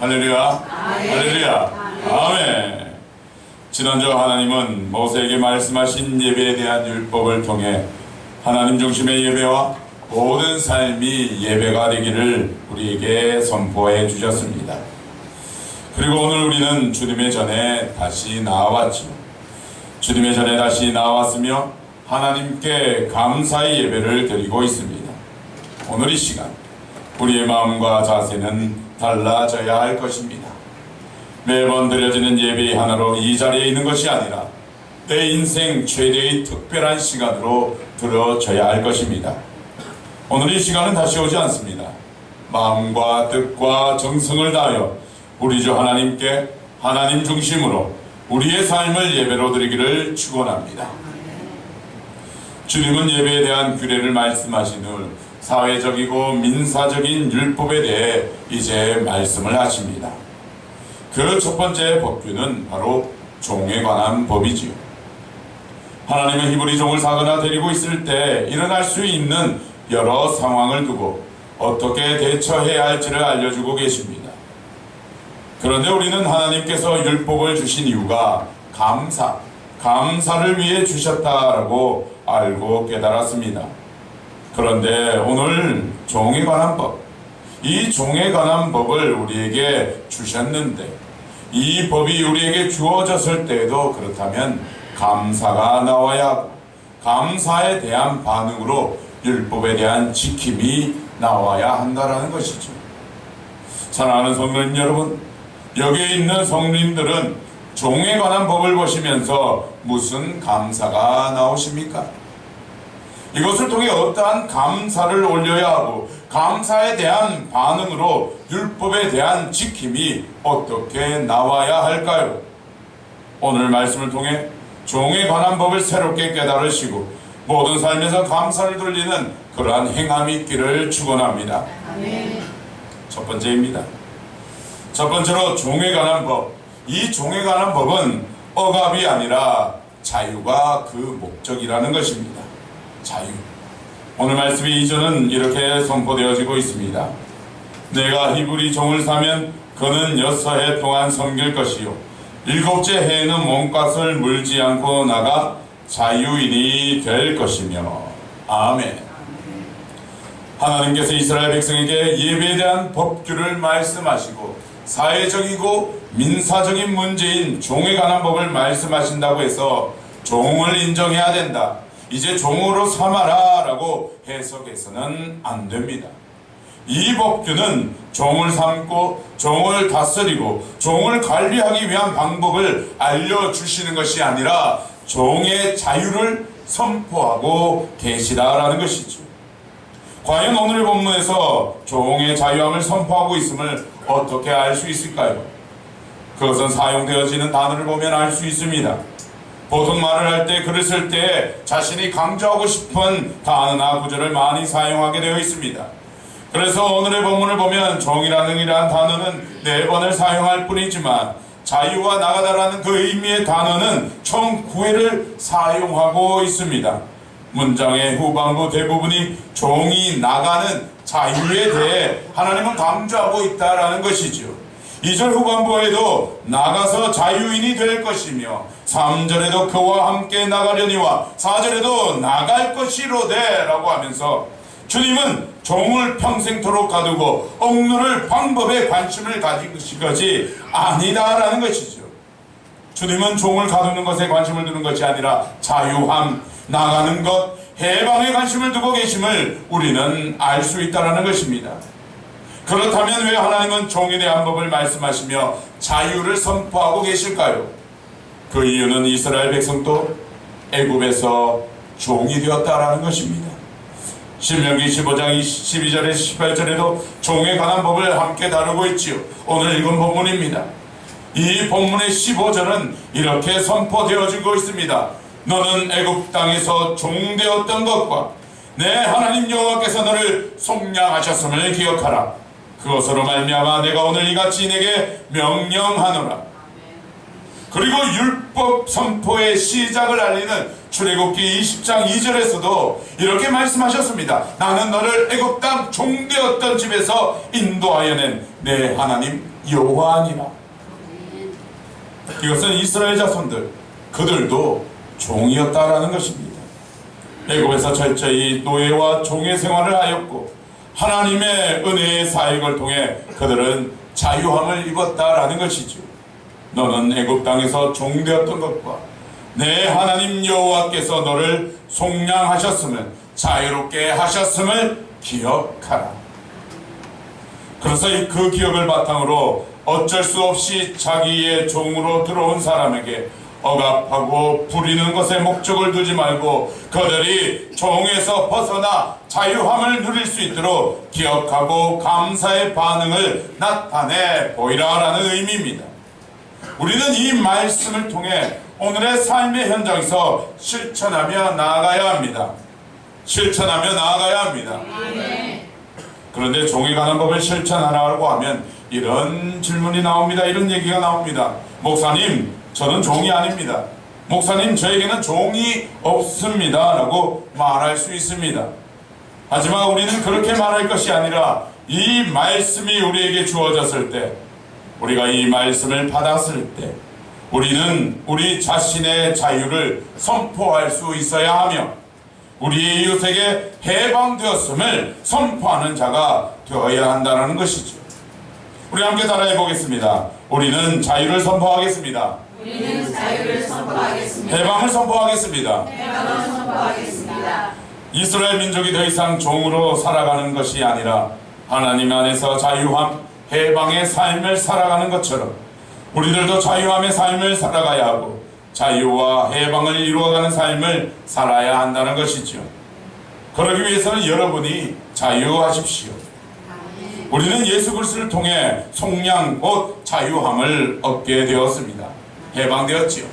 할렐루야. 할렐루야. 아멘. 지난주 하나님은 모세에게 말씀하신 예배에 대한 율법을 통해 하나님 중심의 예배와 모든 삶이 예배가 되기를 우리에게 선포해 주셨습니다. 그리고 오늘 우리는 주님의 전에 다시 나아왔죠. 주님의 전에 다시 나아왔으며 하나님께 감사의 예배를 드리고 있습니다. 오늘 이 시간 우리의 마음과 자세는 달라져야 할 것입니다. 매번 드려지는 예배 하나로 이 자리에 있는 것이 아니라 내 인생 최대의 특별한 시간으로 들어져야 할 것입니다. 오늘 이 시간은 다시 오지 않습니다. 마음과 뜻과 정성을 다하여 우리 주 하나님께 하나님 중심으로 우리의 삶을 예배로 드리기를 축원합니다. 주님은 예배에 대한 규례를 말씀하신 후 사회적이고 민사적인 율법에 대해 이제 말씀을 하십니다. 그 첫 번째 법규는 바로 종에 관한 법이지요. 하나님은 히브리 종을 사거나 데리고 있을 때 일어날 수 있는 여러 상황을 두고 어떻게 대처해야 할지를 알려주고 계십니다. 그런데 우리는 하나님께서 율법을 주신 이유가 감사를 위해 주셨다라고 알고 깨달았습니다. 그런데 오늘 종에 관한 법, 이 종에 관한 법을 우리에게 주셨는데 이 법이 우리에게 주어졌을 때에도 그렇다면 감사가 나와야 하고 감사에 대한 반응으로 율법에 대한 지킴이 나와야 한다라는 것이죠. 사랑하는 성도님 여러분, 여기에 있는 성도님들은 종에 관한 법을 보시면서 무슨 감사가 나오십니까? 이것을 통해 어떠한 감사를 올려야 하고 감사에 대한 반응으로 율법에 대한 지킴이 어떻게 나와야 할까요? 오늘 말씀을 통해 종에 관한 법을 새롭게 깨달으시고 모든 삶에서 감사를 돌리는 그러한 행함이 있기를 축원합니다. 첫 번째입니다. 첫 번째로 종에 관한 법. 이 종에 관한 법은 억압이 아니라 자유가 그 목적이라는 것입니다. 자유. 오늘 말씀의 이전은 이렇게 선포되어지고 있습니다. 내가 히브리 종을 사면 그는 6해 동안 섬길 것이요 7째 해에는 몸값을 물지 않고 나가 자유인이 될 것이며. 아멘. 하나님께서 이스라엘 백성에게 예배에 대한 법규를 말씀하시고 사회적이고 민사적인 문제인 종에 관한 법을 말씀하신다고 해서 종을 인정해야 된다, 이제 종으로 삼아라 라고 해석해서는 안 됩니다. 이 법규는 종을 삼고 종을 다스리고 종을 관리하기 위한 방법을 알려주시는 것이 아니라 종의 자유를 선포하고 계시다라는 것이죠. 과연 오늘의 본문에서 종의 자유함을 선포하고 있음을 어떻게 알 수 있을까요? 그것은 사용되어지는 단어를 보면 알 수 있습니다. 보통 말을 할 때, 글을 쓸 때 자신이 강조하고 싶은 단어나 구절을 많이 사용하게 되어 있습니다. 그래서 오늘의 본문을 보면 종이라는 단어는 4번을 사용할 뿐이지만 자유와 나가다라는 그 의미의 단어는 총 9회를 사용하고 있습니다. 문장의 후반부 대부분이 종이 나가는 자유에 대해 하나님은 강조하고 있다라는 것이죠. 2절 후반부에도 나가서 자유인이 될 것이며 3절에도 그와 함께 나가려니와 4절에도 나갈 것이로되 라고 하면서 주님은 종을 평생토록 가두고 억누를 방법에 관심을 가진 것이 아니다라는 것이죠. 주님은 종을 가두는 것에 관심을 두는 것이 아니라 자유함, 나가는 것, 해방에 관심을 두고 계심을 우리는 알 수 있다는 것입니다. 그렇다면 왜 하나님은 종에 대한 법을 말씀하시며 자유를 선포하고 계실까요? 그 이유는 이스라엘 백성도 애굽에서 종이 되었다라는 것입니다. 신명기 15장 12절에 18절에도 종에 관한 법을 함께 다루고 있지요. 오늘 읽은 본문입니다. 이 본문의 15절은 이렇게 선포되어지고 있습니다. 너는 애굽 땅에서 종되었던 것과 내 하나님 여호와께서 너를 속량하셨음을 기억하라. 그것으로 말미암아 내가 오늘 이같이 내게 명령하노라. 그리고 율법 선포의 시작을 알리는 출애굽기 20장 2절에서도 이렇게 말씀하셨습니다. 나는 너를 애굽 땅 종되었던 집에서 인도하여 낸 내 하나님 여호와니라. 이것은 이스라엘 자손들, 그들도 종이었다라는 것입니다. 애굽에서 철저히 노예와 종의 생활을 하였고 하나님의 은혜의 사역을 통해 그들은 자유함을 입었다라는 것이죠. 너는 애굽 땅에서 종되었던 것과 내 하나님 여호와께서 너를 속량하셨음을, 자유롭게 하셨음을 기억하라. 그래서 그 기억을 바탕으로 어쩔 수 없이 자기의 종으로 들어온 사람에게 억압하고 부리는 것에 목적을 두지 말고 그들이 종에서 벗어나 자유함을 누릴 수 있도록 기억하고 감사의 반응을 나타내 보이라라는 의미입니다. 우리는 이 말씀을 통해 오늘의 삶의 현장에서 실천하며 나아가야 합니다. 실천하며 나아가야 합니다. 그런데 종이 가는 법을 실천하라고 하면 이런 질문이 나옵니다. 이런 얘기가 나옵니다. 목사님, 저는 종이 아닙니다. 목사님, 저에게는 종이 없습니다 라고 말할 수 있습니다. 하지만 우리는 그렇게 말할 것이 아니라 이 말씀이 우리에게 주어졌을 때, 우리가 이 말씀을 받았을 때 우리는 우리 자신의 자유를 선포할 수 있어야 하며 우리의 이웃에게 해방되었음을 선포하는 자가 되어야 한다는 것이죠. 우리 함께 따라해 보겠습니다. 우리는 자유를 선포하겠습니다. 우리는 자유를 선포하겠습니다. 해방을 선포하겠습니다. 해방을 선포하겠습니다. 이스라엘 민족이 더 이상 종으로 살아가는 것이 아니라 하나님 안에서 자유함, 해방의 삶을 살아가는 것처럼 우리들도 자유함의 삶을 살아가야 하고 자유와 해방을 이루어가는 삶을 살아야 한다는 것이죠. 그러기 위해서는 여러분이 자유하십시오. 우리는 예수 그리스도를 통해 속량 곧 자유함을 얻게 되었습니다. 해방되었지요.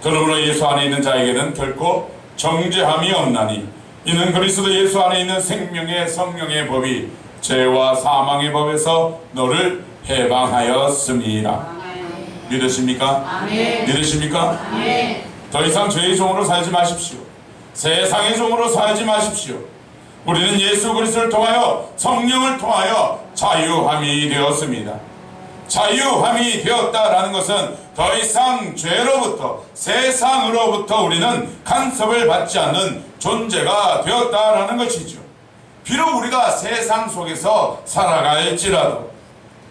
그러므로 예수 안에 있는 자에게는 결코 정죄함이 없나니 이는 그리스도 예수 안에 있는 생명의 성령의 법이 죄와 사망의 법에서 너를 해방하였습니다. 믿으십니까? 아멘. 믿으십니까? 아멘. 더 이상 죄의 종으로 살지 마십시오. 세상의 종으로 살지 마십시오. 우리는 예수 그리스도를 통하여 성령을 통하여 자유함이 되었습니다. 자유함이 되었다라는 것은 더 이상 죄로부터 세상으로부터 우리는 간섭을 받지 않는 존재가 되었다라는 것이죠. 비록 우리가 세상 속에서 살아갈지라도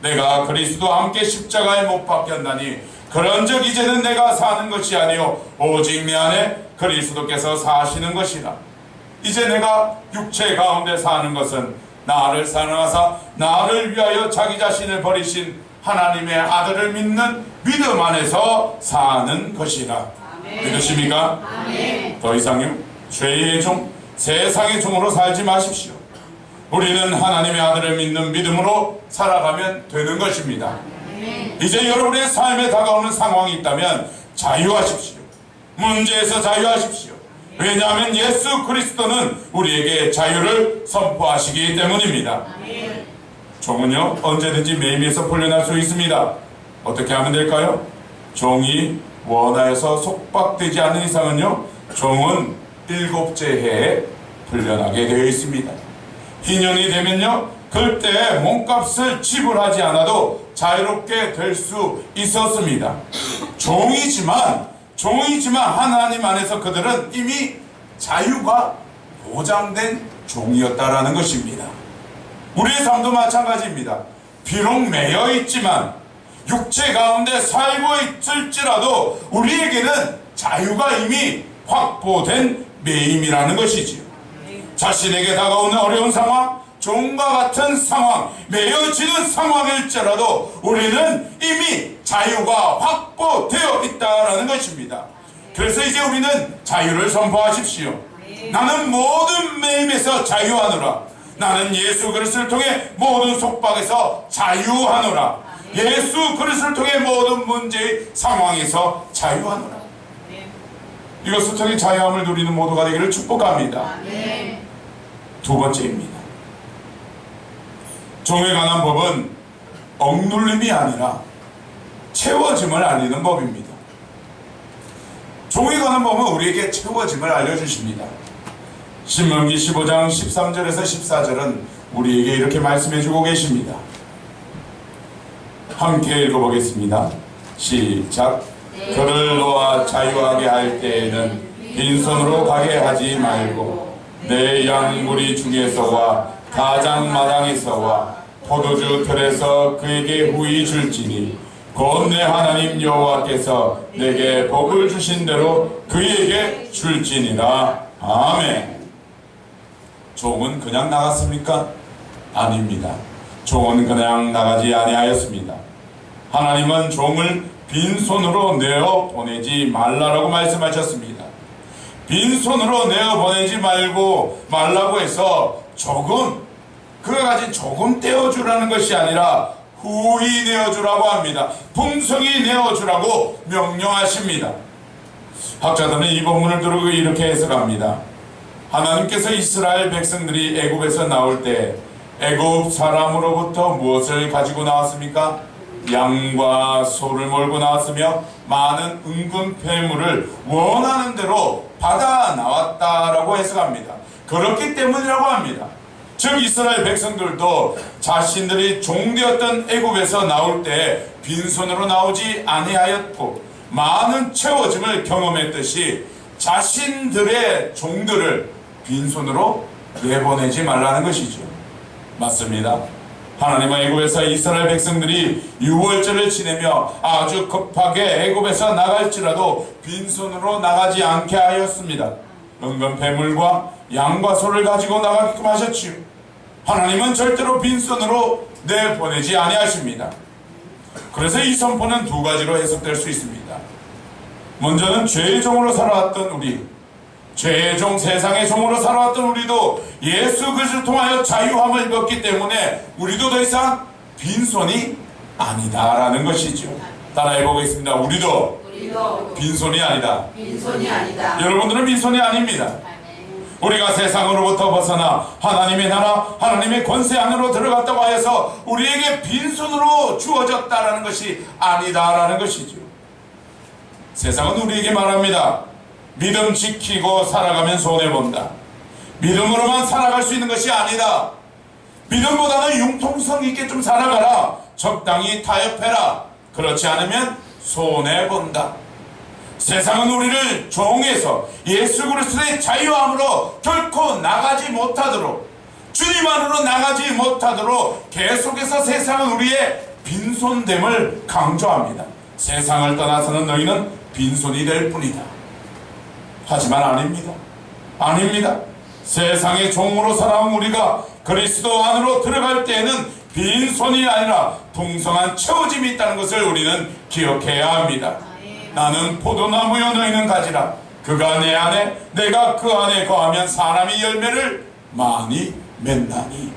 내가 그리스도와 함께 십자가에 못 박혔나니 그런즉 이제는 내가 사는 것이 아니요 오직 내 안에 그리스도께서 사시는 것이라. 이제 내가 육체 가운데 사는 것은 나를 사랑하사 나를 위하여 자기 자신을 버리신 하나님의 아들을 믿는 믿음 안에서 사는 것이라. 아멘. 믿으십니까? 아멘. 더 이상요 죄의 종, 세상의 종으로 살지 마십시오. 우리는 하나님의 아들을 믿는 믿음으로 살아가면 되는 것입니다. 아멘. 이제 여러분의 삶에 다가오는 상황이 있다면 자유하십시오. 문제에서 자유하십시오. 왜냐하면 예수 그리스도는 우리에게 자유를 선포하시기 때문입니다. 아멘. 종은요 언제든지 매임에서 풀려날 수 있습니다. 어떻게 하면 될까요? 종이 원하여서 속박되지 않는 이상은요 종은 7째 해에 풀려나게 되어 있습니다. 희년이 되면요 그때 몸값을 지불하지 않아도 자유롭게 될 수 있었습니다. 종이지만 하나님 안에서 그들은 이미 자유가 보장된 종이었다라는 것입니다. 우리의 삶도 마찬가지입니다. 비록 매여 있지만 육체 가운데 살고 있을지라도 우리에게는 자유가 이미 확보된 매임이라는 것이지요. 자신에게 다가오는 어려운 상황, 종과 같은 상황, 매여지는 상황일지라도 우리는 이미 자유가 확보되어 있다는 것입니다. 그래서 이제 우리는 자유를 선포하십시오. 나는 모든 매임에서 자유하노라. 나는 예수 그리스도를 통해 모든 속박에서 자유하노라. 예수 그리스도를 통해 모든 문제의 상황에서 자유하노라. 이것을 통해 자유함을 누리는 모두가 되기를 축복합니다. 두 번째입니다. 종에 관한 법은 억눌림이 아니라 채워짐을 알리는 법입니다. 종에 관한 법은 우리에게 채워짐을 알려주십니다. 신명기 15장 13절에서 14절은 우리에게 이렇게 말씀해주고 계십니다. 함께 읽어보겠습니다. 시작. 그를 놓아 자유하게 할 때에는 빈손으로 가게 하지 말고 내 양무리 중에서와 가장 마당에서와 포도주 틀에서 그에게 후히 줄지니 곧 내 하나님 여호와께서 내게 복을 주신 대로 그에게 줄지니라. 아멘. 종은 그냥 나갔습니까? 아닙니다. 종은 그냥 나가지 아니하였습니다. 하나님은 종을 빈손으로 내어 보내지 말라라고 말씀하셨습니다. 빈손으로 내어 보내지 말라고 해서 그가 가진 조금 떼어주라는 것이 아니라 후히 내어주라고 합니다. 풍성히 내어주라고 명령하십니다. 학자들은 이 본문을 두고 이렇게 해석합니다. 하나님께서 이스라엘 백성들이 애굽에서 나올 때 애굽 사람으로부터 무엇을 가지고 나왔습니까? 양과 소를 몰고 나왔으며 많은 은금 폐물을 원하는 대로 받아 나왔다라고 해석합니다. 그렇기 때문이라고 합니다. 즉 이스라엘 백성들도 자신들이 종되었던 애굽에서 나올 때 빈손으로 나오지 아니하였고 많은 채워짐을 경험했듯이 자신들의 종들을 빈손으로 내보내지 말라는 것이죠. 맞습니다. 하나님은 애굽에서 이스라엘 백성들이 유월절을 지내며 아주 급하게 애굽에서 나갈지라도 빈손으로 나가지 않게 하였습니다. 은금 폐물과 양과 소를 가지고 나가게끔 하셨지요. 하나님은 절대로 빈손으로 내보내지 아니하십니다. 그래서 이 선포는 두 가지로 해석될 수 있습니다. 먼저는 죄의 종으로 살아왔던 우리, 죄의 종, 세상의 종으로 살아왔던 우리도 예수 그리스도를 통하여 자유함을 입었기 때문에 우리도 더 이상 빈손이 아니다라는 것이죠. 따라해 보겠습니다. 우리도 빈손이 아니다. 여러분들은 빈손이 아닙니다. 우리가 세상으로부터 벗어나 하나님의 나라, 하나님의 권세 안으로 들어갔다고 하여서 우리에게 빈손으로 주어졌다라는 것이 아니다라는 것이죠. 세상은 우리에게 말합니다. 믿음 지키고 살아가면 손해본다. 믿음으로만 살아갈 수 있는 것이 아니다. 믿음보다는 융통성 있게 좀 살아가라. 적당히 타협해라. 그렇지 않으면 손해본다. 세상은 우리를 종에서 예수 그리스도의 자유함으로 결코 나가지 못하도록, 주님 안으로 나가지 못하도록 계속해서 세상은 우리의 빈손됨을 강조합니다. 세상을 떠나서는 너희는 빈손이 될 뿐이다. 하지만 아닙니다. 세상의 종으로 살아온 우리가 그리스도 안으로 들어갈 때에는 빈손이 아니라 풍성한 채워짐이 있다는 것을 우리는 기억해야 합니다. 나는 포도나무여 너희는 가지라. 그가 내 안에 내가 그 안에 거하면 사람이 열매를 많이 맺나니.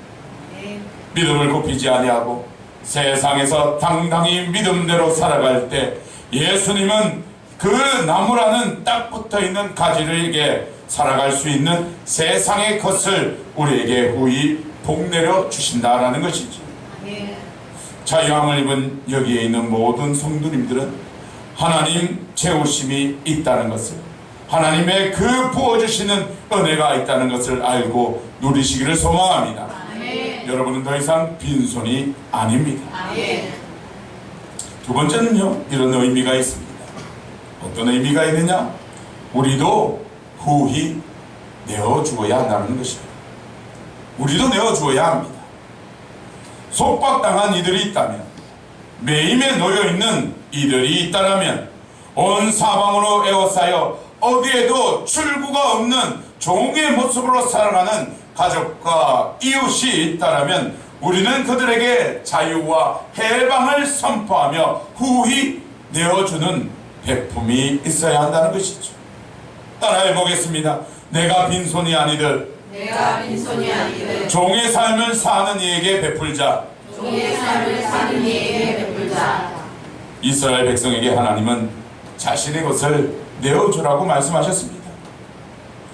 믿음을 굽히지 아니하고 세상에서 당당히 믿음대로 살아갈 때 예수님은 그 나무라는 딱 붙어있는 가지에게 살아갈 수 있는 세상의 것을 우리에게 후히 복내려 주신다라는 것이죠. 자유함을 입은 여기에 있는 모든 성도님들은 하나님 채우심이 있다는 것을, 하나님의 그 부어주시는 은혜가 있다는 것을 알고 누리시기를 소망합니다. 여러분은 더 이상 빈손이 아닙니다. 두 번째는요, 이런 의미가 있습니다. 어떤 의미가 있느냐? 우리도 후히 내어주어야 한다는 것입니다. 우리도 내어주어야 합니다. 속박당한 이들이 있다면, 매임에 놓여있는 이들이 있다면, 온 사방으로 에워싸여 어디에도 출구가 없는 종의 모습으로 살아가는 가족과 이웃이 있다면 우리는 그들에게 자유와 해방을 선포하며 후히 내어주는 베품이 있어야 한다는 것이죠. 따라해 보겠습니다. 내가 빈손이 아니듯 종의 삶을 사는 이에게 베풀자. 이스라엘 백성에게 하나님은 자신의 것을 내어주라고 말씀하셨습니다.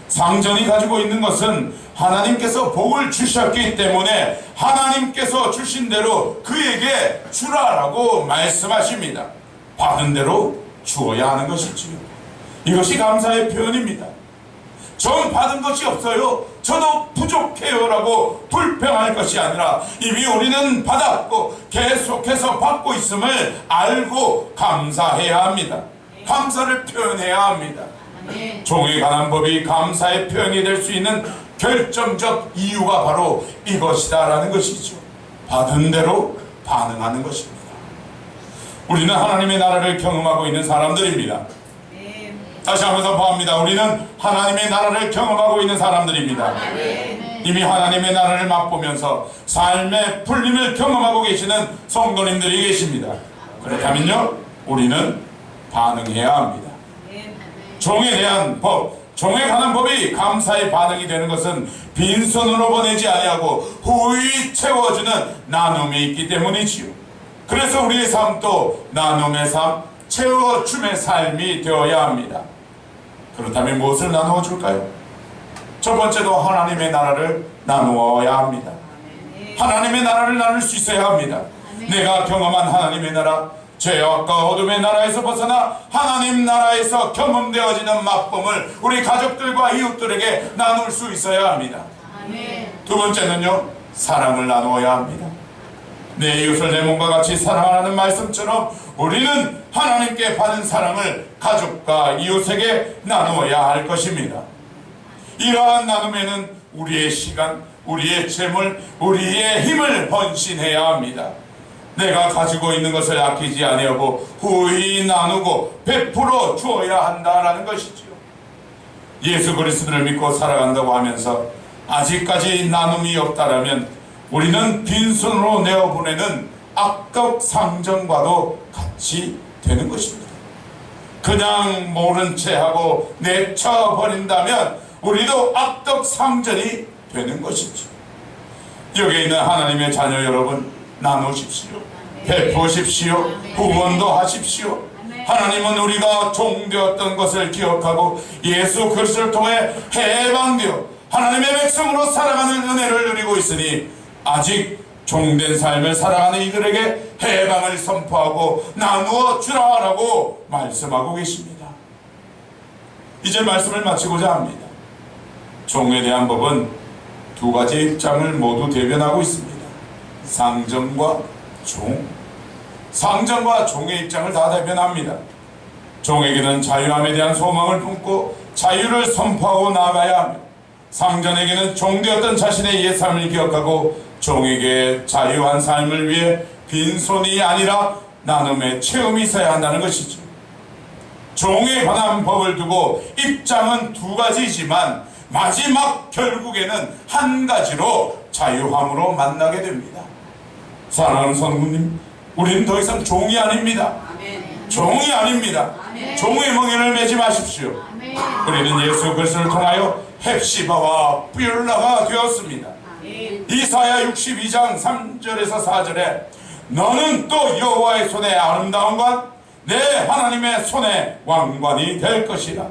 상전이 가지고 있는 것은 하나님께서 복을 주셨기 때문에 하나님께서 주신 대로 그에게 주라라고 말씀하십니다. 받은 대로 주어야 하는 것이지요. 이것이 감사의 표현입니다. 전 받은 것이 없어요, 저도 부족해요 라고 불평할 것이 아니라 이미 우리는 받았고 계속해서 받고 있음을 알고 감사해야 합니다. 감사를 표현해야 합니다. 종에 관한 법이 감사의 표현이 될 수 있는 결정적 이유가 바로 이것이다 라는 것이죠. 받은 대로 반응하는 것입니다. 우리는 하나님의 나라를 경험하고 있는 사람들입니다. 다시 한번 선포합니다. 우리는 하나님의 나라를 경험하고 있는 사람들입니다. 이미 하나님의 나라를 맛보면서 삶의 풀림을 경험하고 계시는 성도님들이 계십니다. 그렇다면요, 우리는 반응해야 합니다. 종에 대한 법, 종에 관한 법이 감사의 반응이 되는 것은 빈손으로 보내지 아니하고 후히 채워주는 나눔이 있기 때문이지요. 그래서 우리의 삶도 나눔의 삶, 채워줌의 삶이 되어야 합니다. 그렇다면 무엇을 나누어 줄까요? 첫 번째도 하나님의 나라를 나누어야 합니다. 하나님의 나라를 나눌 수 있어야 합니다. 내가 경험한 하나님의 나라, 죄악과 어둠의 나라에서 벗어나 하나님 나라에서 경험되어지는 맛봄을 우리 가족들과 이웃들에게 나눌 수 있어야 합니다. 두 번째는요, 사랑을 나누어야 합니다. 내 이웃을 내 몸과 같이 사랑하라는 말씀처럼 우리는 하나님께 받은 사랑을 가족과 이웃에게 나누어야 할 것입니다. 이러한 나눔에는 우리의 시간, 우리의 재물, 우리의 힘을 헌신해야 합니다. 내가 가지고 있는 것을 아끼지 아니하고 후히 나누고 베풀어 주어야 한다라는 것이지요. 예수 그리스도를 믿고 살아간다고 하면서 아직까지 나눔이 없다라면 우리는 빈손으로 내어보내는 악덕 상전과도 같이 되는 것입니다. 그냥 모른 채 하고 내쳐버린다면 우리도 악덕 상전이 되는 것이죠. 여기 있는 하나님의 자녀 여러분, 나누십시오. 베푸십시오. 후원도 하십시오. 하나님은 우리가 종되었던 것을 기억하고 예수 그리스도를 통해 해방되어 하나님의 백성으로 살아가는 은혜를 누리고 있으니 아직 종된 삶을 살아가는 이들에게 해방을 선포하고 나누어 주라라고 말씀하고 계십니다. 이제 말씀을 마치고자 합니다. 종에 대한 법은 두 가지 입장을 모두 대변하고 있습니다. 상전과 종. 상전과 종의 입장을 다 대변합니다. 종에게는 자유함에 대한 소망을 품고 자유를 선포하고 나아가야 하며, 상전에게는 종되었던 자신의 옛 삶을 기억하고 종에게 자유한 삶을 위해 빈손이 아니라 나눔의 체험이 있어야 한다는 것이죠. 종에 관한 법을 두고 입장은 두 가지지만 마지막 결국에는 한 가지로 자유함으로 만나게 됩니다. 사랑하는 성도님, 우리는 더 이상 종이 아닙니다. 종이 아닙니다. 종의 멍에를 매지 마십시오. 우리는 예수 그리스도를 통하여 헵시바와 뷸라가 되었습니다. 이사야 62장 3절에서 4절에 너는 또 여호와의 손에 아름다운 것, 내 하나님의 손에 왕관이 될 것이라.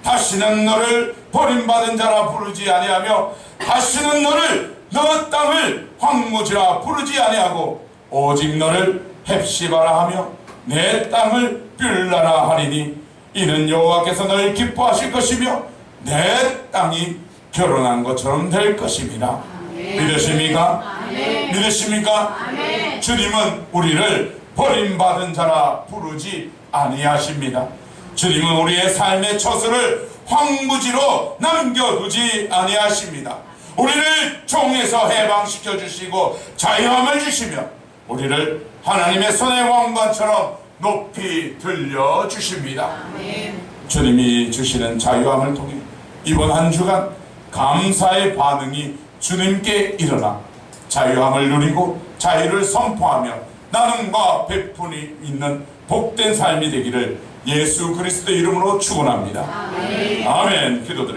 다시는 너를 버림받은 자라 부르지 아니하며 다시는 너를 너 땅을 황무지라 부르지 아니하고 오직 너를 헵시바라 하며 내 땅을 뷸라라 하리니 이는 여호와께서 너를 기뻐하실 것이며 내 땅이 결혼한 것처럼 될 것입니다. 믿으십니까? 믿으십니까? 주님은 우리를 버림받은 자라 부르지 아니하십니다. 주님은 우리의 삶의 처소를 황무지로 남겨두지 아니하십니다. 우리를 종에서 해방시켜 주시고 자유함을 주시며 우리를 하나님의 손의 왕관처럼 높이 들려 주십니다. 주님이 주시는 자유함을 통해 이번 한 주간 감사의 반응이 주님께 일어나 자유함을 누리고 자유를 선포하며 나눔과 베푼이 있는 복된 삶이 되기를 예수 그리스도 이름으로 축원합니다. 아멘. 기도드립니다.